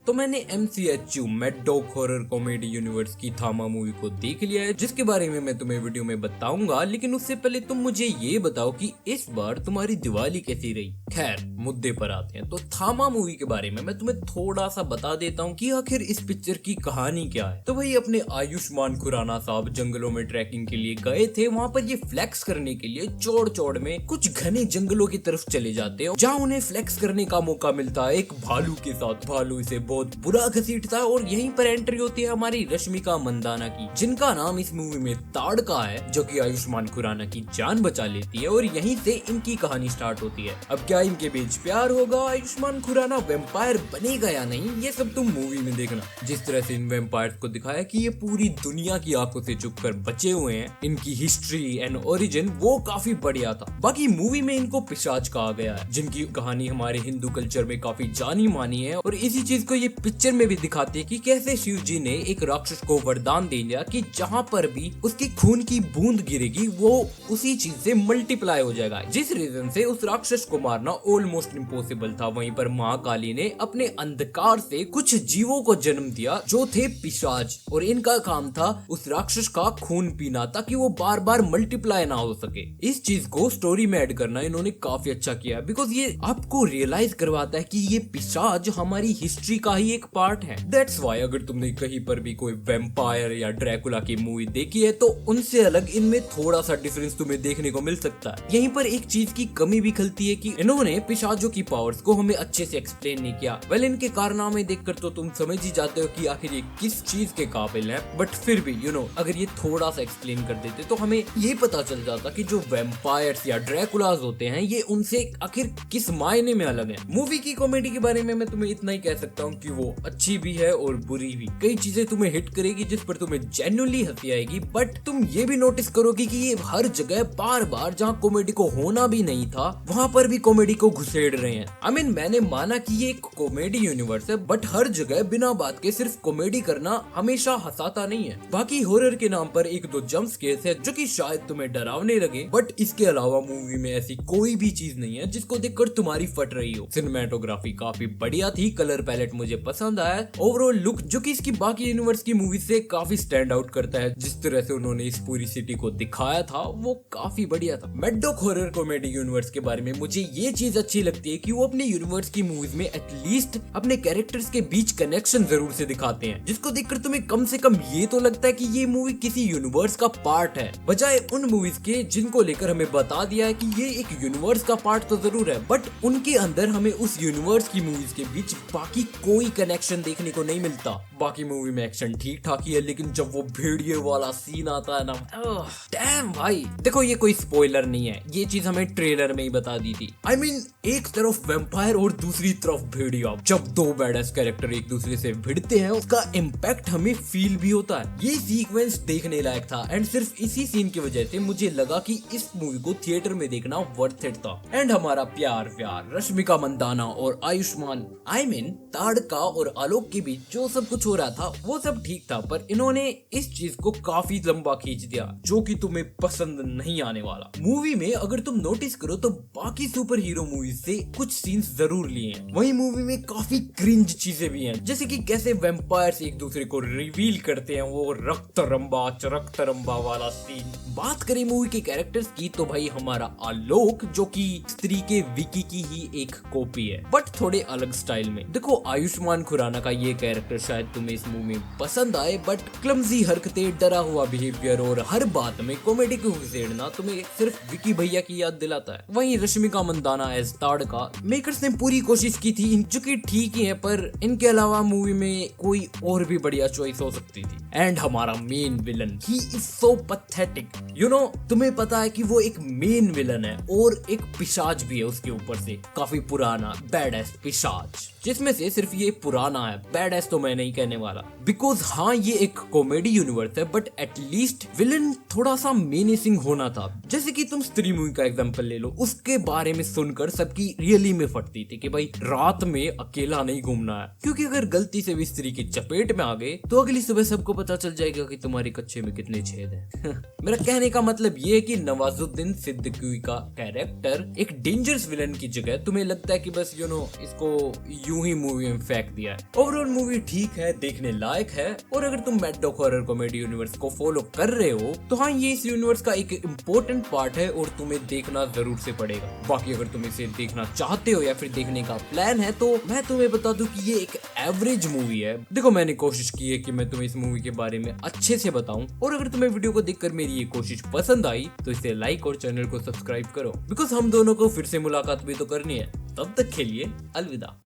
तो मैंने MCHU mad dog horror comedy universe की थामा मूवी को देख लिया है, जिसके बारे में मैं तुम्हें वीडियो में बताऊंगा। लेकिन उससे पहले तुम मुझे ये बताओ कि इस बार तुम्हारी दिवाली कैसी रही। खैर मुद्दे पर आते हैं। तो थामा मूवी के बारे में मैं तुम्हें थोड़ा सा बता देता हूँ कि आखिर इस पिक्चर की कहानी क्या है। तो भाई अपने आयुष्मान खुराना साहब जंगलों में ट्रैकिंग के लिए गए थे। वहाँ पर ये फ्लेक्स करने के लिए चौड़ चौड़ में कुछ घने जंगलों की तरफ चले जाते हैं, जहाँ उन्हें फ्लेक्स करने का मौका मिलता है एक भालू के साथ। भालू इसे बहुत बुरा घसीटता है और यहीं पर एंट्री होती है हमारी रश्मिका मंदाना की, जिनका नाम इस मूवी में ताड़का है, जो कि आयुष्मान खुराना की जान बचा लेती है और यहीं से इनकी कहानी स्टार्ट होती है। अब क्या इनके बीच प्यार होगा, आयुष्मान खुराना वेम्पायर बनेगा या नहीं, ये सब तुम मूवी में देखना। जिस तरह से इन वेम्पायर्स को दिखाया कि ये पूरी दुनिया की आंखों से छुप कर बचे हुए हैं, इनकी हिस्ट्री एंड ओरिजिन वो काफी बढ़िया था। बाकी मूवी में इनको पिशाच कहा गया है, जिनकी कहानी हमारे हिंदू कल्चर में काफी जानी मानी है। और इसी चीज को ये पिक्चर में भी दिखाते हैं कि कैसे शिव जी ने एक राक्षस को वरदान दे दिया कि जहाँ पर भी उसकी खून की बूंद गिरेगी वो उसी चीज से मल्टीप्लाई हो जाएगा, जिस रीजन से उस राक्षस को मारना ऑलमोस्ट इम्पॉसिबल था। वहीं पर महाकाली ने अपने अंधकार से कुछ जीवों को जन्म दिया जो थे पिशाच, और इनका काम था उस राक्षस का खून पीना ताकि वो बार बार मल्टीप्लाई ना हो सके। इस चीज को स्टोरी में ऐड करना इन्होंने काफी अच्छा किया, बिकॉज ये आपको रियलाइज करवाता है कि ये पिशाच हमारी हिस्ट्री का ही एक पार्ट है। दैट्स वाई अगर तुमने कहीं पर भी कोई वेम्पायर या ड्रैकुला की मूवी देखी है तो उनसे अलग इनमें थोड़ा सा डिफरेंस तुम्हें देखने को मिल सकता है। यहीं पर एक चीज की कमी भी खलती है कि इन्होंने पिशाचों की पावर्स को हमें अच्छे से एक्सप्लेन नहीं किया। वेल इनके कारनामे देखकर तो तुम समझ ही जाते हो कि आखिर ये किस चीज के काबिल है, बट फिर भी अगर ये थोड़ा सा एक्सप्लेन कर देते तो हमें ये पता चल जाता कि जो वेम्पायर्स या ड्रैकुलास होते हैं ये उनसे आखिर किस मायने में अलग है। मूवी की कॉमेडी के बारे में मैं तुम्हें इतना ही कह सकता हूँ कि वो अच्छी भी है और बुरी भी। कई चीजें तुम्हें हिट करेगी जिस पर तुम्हें जेन्युइनली हंसी आएगी, बट तुम ये भी नोटिस करोगे कि ये हर जगह बार बार जहाँ कॉमेडी को होना भी नहीं था वहाँ पर भी कॉमेडी को घुसेड़ रहे हैं। आई मीन मैंने माना कि ये एक कॉमेडी यूनिवर्स है, बट हर जगह बिना बात के सिर्फ कॉमेडी करना हमेशा हंसाता नहीं है। बाकी हॉरर के नाम पर एक दो जंप स्केर्स है जो कि शायद तुम्हें डरावने लगे, बट इसके अलावा मूवी में ऐसी कोई भी चीज नहीं है जिसको देखकर तुम्हारी फट रही हो। सिनेमेटोग्राफी काफी बढ़िया थी, कलर पैलेट मुझे पसंद आया, ओवरऑल लुक जो कि इसकी बाकी यूनिवर्स की मूवी से काफी स्टैंड आउट करता है। जिस तरह से उन्होंने इस पूरी सिटी को दिखाया था वो काफी बढ़िया था। Mad dog horror comedy universe के बारे में मुझे ये चीज अच्छी लगती है कि वो अपने यूनिवर्स की मूवीज में एटलीस्ट अपने कैरेक्टर्स के बीच कनेक्शन जरूर से दिखाते हैं, जिसको देखकर तुम्हें कम से कम ये तो लगता है कि ये मूवी किसी यूनिवर्स का पार्ट है, बजाय उन मूवीज के जिनको लेकर हमें बता दिया है कि ये एक यूनिवर्स का पार्ट तो जरूर है, बट उनके अंदर हमें उस यूनिवर्स की मूवीज के बीच बाकी कोई कनेक्शन देखने को नहीं मिलता। बाकी मूवी में एक्शन ठीक ठाक ही है, लेकिन जब वो भेड़िए वाला सीन आता है ना, डैम भाई। देखो ये कोई स्पॉइलर नहीं है, ये चीज हमें ट्रेलर में ही बता दी थी। आई मीन एक तरफ वेम्पायर और दूसरी तरफ भेड़िया, जब दो बैडएस कैरेक्टर एक दूसरे से भिड़ते हैं उसका इम्पैक्ट हमें फील भी होता है। ये सीक्वेंस देखने लायक था एंड सिर्फ इसी सीन की वजह से मुझे लगा कि इस मूवी को थिएटर में देखना वर्थ इट था। एंड हमारा प्यार रश्मिका मंदाना और आयुष्मान आई मीन ताड़का और आलोक के बीच जो सब कुछ हो रहा था वो सब ठीक था, पर इन्होंने इस चीज को काफी लंबा खींच दिया जो कि तुम्हें पसंद नहीं आने वाला। मूवी में अगर तुम नोटिस करो तो बाकी सुपर हीरो मूवीज से कुछ सीन्स जरूर लिए हैं, वहीं मूवी में काफी क्रिंज चीजें भी हैं, जैसे कि कैसे वेम्पायर्स एक दूसरे को रिवील करते हैं, वो रक्त रंबा वाला सीन। बात करें मूवी के कैरेक्टर्स की तो भाई हमारा आलोक जो कि स्त्री के विकी की ही एक कॉपी है, बट थोड़े अलग स्टाइल में। देखो आयुष्मान खुराना का ये कैरेक्टर शायद तुम्हें इस मूवी में पसंद आए, बट क्लमजी हरकतें, डरा हुआ बिहेवियर और हर बात में कॉमेडी को घुसेड़ना तुम्हें सिर्फ विकी भैया की याद दिलाता है। वहीं रश्मिका मंदाना एज ताड़का, मेकर्स ने पूरी कोशिश की थी जो कि ठीक ही है, पर इनके अलावा मूवी में कोई और भी बढ़िया चॉइस हो सकती थी। एंड हमारा main villain, he is so pathetic. तुम्हें पता है कि वो एक मेन विलन है और एक पिशाच भी है उसके ऊपर से, काफी पुराना बैडएस पिशाच, जिसमें से सिर्फ ये पुराना है, बैडएस तो मैं नहीं कहने वाला, बिकॉज हाँ ये एक कॉमेडी यूनिवर्स है, बट एटलीस्ट विलन थोड़ा सा मेनेसिंग होना था। जैसे कि तुम स्त्री मूवी का एग्जांपल ले लो, उसके बारे में सुनकर सबकी रियली में फटती थी कि भाई रात में अकेला नहीं घूमना है, क्योंकि अगर गलती से भी स्त्री की चपेट में आ गए तो अगली सुबह सबको पता चल जाएगा कि तुम्हारे कच्चे में कितने छेद हैं। मेरा कहने का मतलब ये है कि नवाजुद्दीन सिद्दीकी का कैरेक्टर एक डेंजरस विलन की जगह तुम्हें लगता है कि बस इसको यूं ही मूवी में फेंक दिया है। ओवरऑल मूवी ठीक है, देखने लायक है, और अगर तुम mad dog horror comedy universe को फॉलो कर रहे हो तो हाँ, ये इस यूनिवर्स का एक इम्पोर्टेंट पार्ट है और तुम्हें देखना जरूर से पड़ेगा। बाकी अगर तुम इसे देखना चाहते हो या फिर देखने का प्लान है तो मैं तुम्हें बता दूं कि ये एक एवरेज मूवी है। देखो, मैंने कोशिश की है कि मैं तुम्हें इस मूवी के बारे में अच्छे से बताऊं, और अगर तुम्हें वीडियो को देखकर मेरी ये कोशिश पसंद आई तो इसे लाइक और चैनल को सब्सक्राइब करो, बिकॉज हम दोनों को फिर से मुलाकात भी तो करनी है। तब तक के लिए अलविदा।